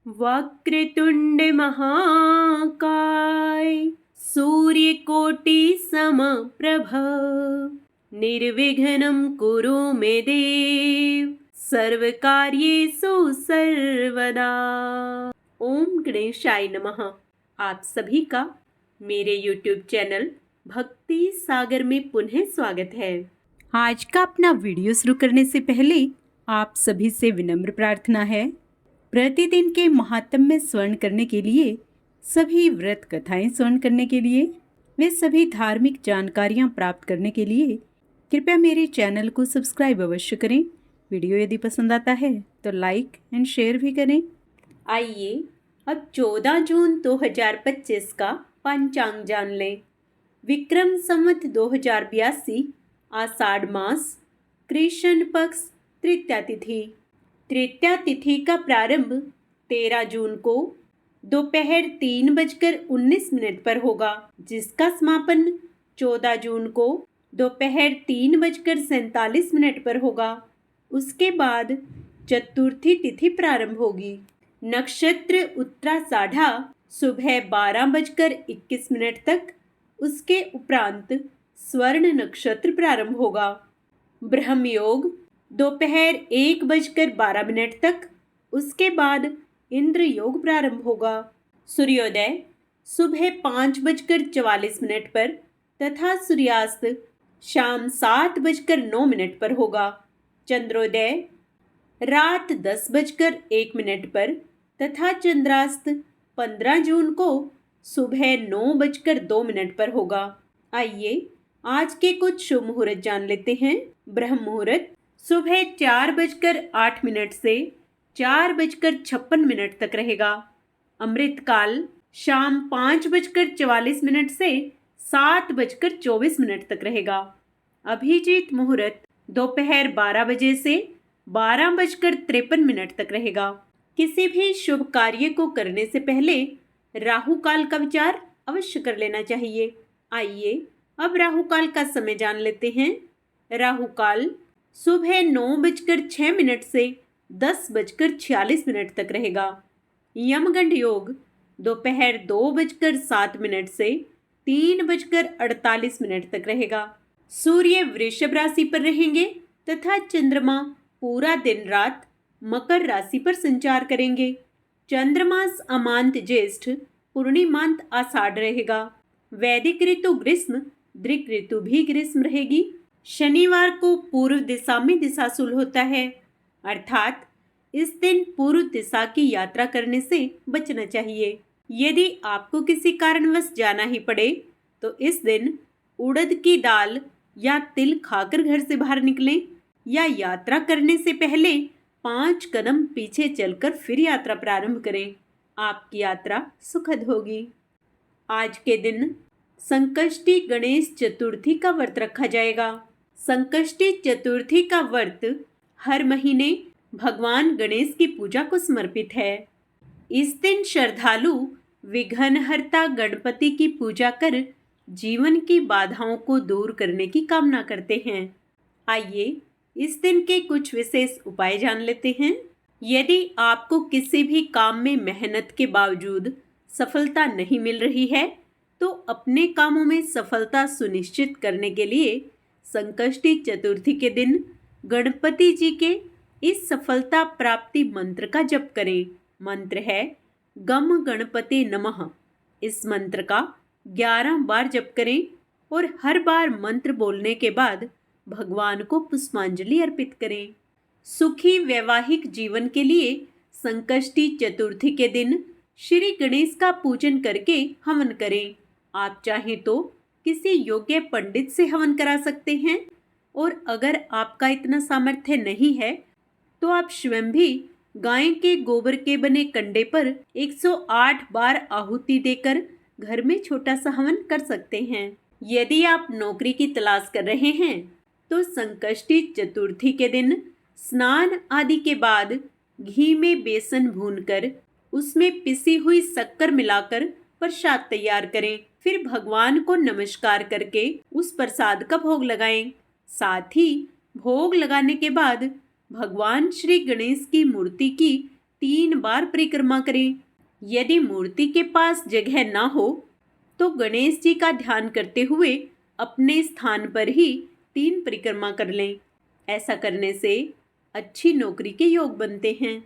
वक्रतुंड महाकाय सूर्यकोटि समप्रभ निर्विघ्नं कुरु मे देव सर्वकार्येषु सर्वदा। ओम गणेशाय नमः। आप सभी का मेरे YouTube चैनल भक्ति सागर में पुनः स्वागत है। आज का अपना वीडियो शुरू करने से पहले आप सभी से विनम्र प्रार्थना है, प्रतिदिन के महात्म्य स्वर्ण करने के लिए, सभी व्रत कथाएं स्वर्ण करने के लिए, वे सभी धार्मिक जानकारियां प्राप्त करने के लिए कृपया मेरे चैनल को सब्सक्राइब अवश्य करें। वीडियो यदि पसंद आता है तो लाइक एंड शेयर भी करें। आइए अब 14 जून 2025 का पंचांग जान लें। विक्रम संवत 2082 आषाढ़ मास कृष्ण पक्ष तृतीया तिथि। तृतीया तिथि का प्रारंभ 13 जून को दोपहर 3:19 पर होगा, जिसका समापन 14 जून को दोपहर 3:47 पर होगा। उसके बाद चतुर्थी तिथि प्रारंभ होगी। नक्षत्र उत्तराषाढ़ा सुबह 12:21 तक, उसके उपरांत स्वर्ण नक्षत्र प्रारंभ होगा। ब्रह्म योग दोपहर 1:12 तक, उसके बाद इंद्र योग प्रारंभ होगा। सूर्योदय सुबह 5:44 पर तथा सूर्यास्त शाम 7:09 पर होगा। चंद्रोदय रात 10:01 पर तथा चंद्रास्त 15 जून को सुबह 9:02 पर होगा। आइए आज के कुछ शुभ मुहूर्त जान लेते हैं। ब्रह्म मुहूर्त सुबह 4:08 से 4:56 तक रहेगा। अमृतकाल शाम 5:44 से 7:24 तक रहेगा। अभिजीत मुहूर्त दोपहर 12 बजे से 12:53 तक रहेगा। किसी भी शुभ कार्य को करने से पहले राहु काल का विचार अवश्य कर लेना चाहिए। आइए अब राहु काल का समय जान लेते हैं। राहु काल सुबह 9:06 से 10:46 तक रहेगा। यमगंड योग दोपहर 2:07 से 3:48 तक रहेगा। सूर्य वृषभ राशि पर रहेंगे तथा चंद्रमा पूरा दिन रात मकर राशि पर संचार करेंगे। चंद्रमास अमांत ज्येष्ठ पूर्णिमांत आषाढ़ रहेगा। वैदिक ऋतु ग्रीष्म, दृक ऋतु भी ग्रीष्म रहेगी। शनिवार को पूर्व दिशा में दिशाशूल होता है, अर्थात इस दिन पूर्व दिशा की यात्रा करने से बचना चाहिए। यदि आपको किसी कारणवश जाना ही पड़े तो इस दिन उड़द की दाल या तिल खाकर घर से बाहर निकलें या यात्रा करने से पहले 5 कदम पीछे चलकर फिर यात्रा प्रारंभ करें। आपकी यात्रा सुखद होगी। आज के दिन संकष्टी गणेश चतुर्थी का व्रत रखा जाएगा। संकष्टी चतुर्थी का व्रत हर महीने भगवान गणेश की पूजा को समर्पित है। इस दिन श्रद्धालु विघ्नहर्ता गणपति की पूजा कर जीवन की बाधाओं को दूर करने की कामना करते हैं। आइए इस दिन के कुछ विशेष उपाय जान लेते हैं। यदि आपको किसी भी काम में मेहनत के बावजूद सफलता नहीं मिल रही है तो अपने कामों में सफलता सुनिश्चित करने के लिए संकष्टी चतुर्थी के दिन गणपति जी के इस सफलता प्राप्ति मंत्र का जप करें। मंत्र है गम गणपते नमः। इस मंत्र का 11 बार जप करें और हर बार मंत्र बोलने के बाद भगवान को पुष्पांजलि अर्पित करें। सुखी वैवाहिक जीवन के लिए संकष्टी चतुर्थी के दिन श्री गणेश का पूजन करके हवन करें। आप चाहें तो किसी योग्य पंडित से हवन करा सकते हैं, और अगर आपका इतना सामर्थ्य नहीं है तो आप स्वयं भी गाय के गोबर के बने कंडे पर 108 बार आहुति देकर घर में छोटा सा हवन कर सकते हैं। यदि आप नौकरी की तलाश कर रहे हैं तो संकष्टी चतुर्थी के दिन स्नान आदि के बाद घी में बेसन भूनकर उसमें पिसी हुई शक्कर मिलाकर प्रसाद तैयार करें। फिर भगवान को नमस्कार करके उस प्रसाद का भोग लगाएं। साथ ही भोग लगाने के बाद भगवान श्री गणेश की मूर्ति की 3 बार परिक्रमा करें। यदि मूर्ति के पास जगह ना हो तो गणेश जी का ध्यान करते हुए अपने स्थान पर ही 3 परिक्रमा कर लें। ऐसा करने से अच्छी नौकरी के योग बनते हैं।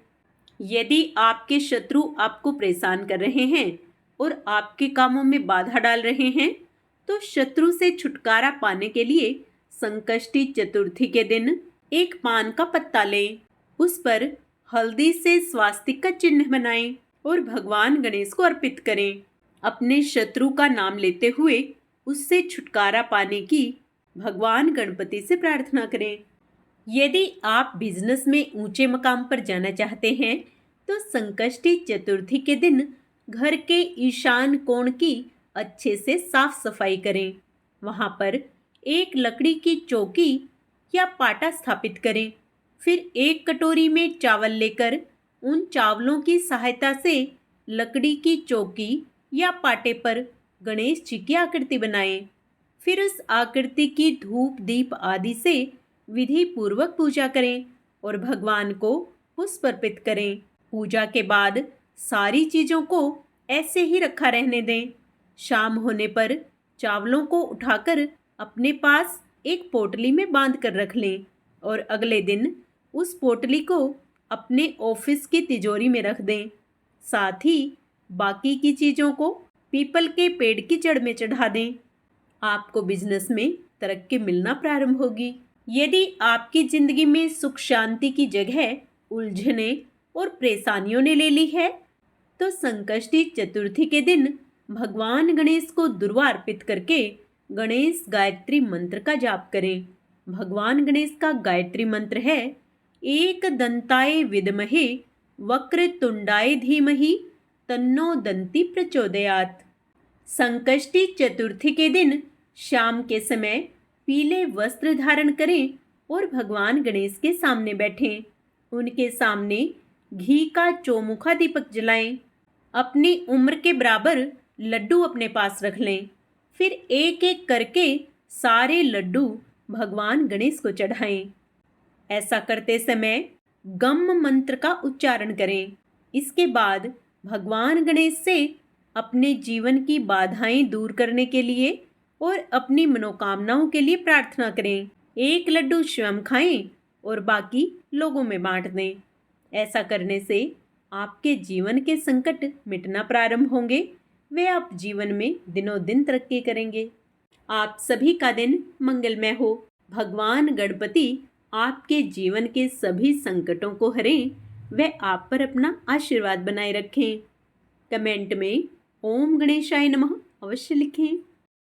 यदि आपके शत्रु आपको परेशान कर रहे हैं और आपके कामों में बाधा डाल रहे हैं तो शत्रु से छुटकारा पाने के लिए संकष्टी चतुर्थी के दिन एक पान का पत्ता लें, उस पर हल्दी से स्वास्तिक का चिन्ह बनाएं और भगवान गणेश को अर्पित करें। अपने शत्रु का नाम लेते हुए उससे छुटकारा पाने की भगवान गणपति से प्रार्थना करें। यदि आप बिजनेस में ऊंचे मकाम पर जाना चाहते हैं तो संकष्टी चतुर्थी के दिन घर के ईशान कोण की अच्छे से साफ सफाई करें। वहां पर एक लकड़ी की चौकी या पाटा स्थापित करें। फिर एक कटोरी में चावल लेकर उन चावलों की सहायता से लकड़ी की चौकी या पाटे पर गणेश जी की आकृति बनाएं। फिर उस आकृति की धूप दीप आदि से विधि पूर्वक पूजा करें और भगवान को पुष्प अर्पित करें। पूजा के बाद सारी चीज़ों को ऐसे ही रखा रहने दें। शाम होने पर चावलों को उठाकर अपने पास एक पोटली में बांध कर रख लें और अगले दिन उस पोटली को अपने ऑफिस की तिजोरी में रख दें। साथ ही बाकी की चीज़ों को पीपल के पेड़ की जड़ में चढ़ा दें। आपको बिजनेस में तरक्की मिलना प्रारंभ होगी। यदि आपकी जिंदगी में सुख शांति की जगह उलझने और परेशानियों ने ले ली है तो संकष्टी चतुर्थी के दिन भगवान गणेश को दुर्वा अर्पित करके गणेश गायत्री मंत्र का जाप करें। भगवान गणेश का गायत्री मंत्र है एक दंताय विद्महे वक्रतुंडाय धीमहि तन्नो दंती प्रचोदयात्। संकष्टी चतुर्थी के दिन शाम के समय पीले वस्त्र धारण करें और भगवान गणेश के सामने बैठें। उनके सामने घी का चौमुखा दीपक जलाएं। अपनी उम्र के बराबर लड्डू अपने पास रख लें। फिर एक एक करके सारे लड्डू भगवान गणेश को चढ़ाएं। ऐसा करते समय गम मंत्र का उच्चारण करें। इसके बाद भगवान गणेश से अपने जीवन की बाधाएं दूर करने के लिए और अपनी मनोकामनाओं के लिए प्रार्थना करें। एक लड्डू स्वयं खाएं और बाकी लोगों में बांट दें। ऐसा करने से आपके जीवन के संकट मिटना प्रारंभ होंगे। वे आप जीवन में दिनों दिन तरक्की करेंगे। आप सभी का दिन मंगलमय हो। भगवान गणपति आपके जीवन के सभी संकटों को हरें। वे आप पर अपना आशीर्वाद बनाए रखें। कमेंट में ओम गणेशाय नमः अवश्य लिखें।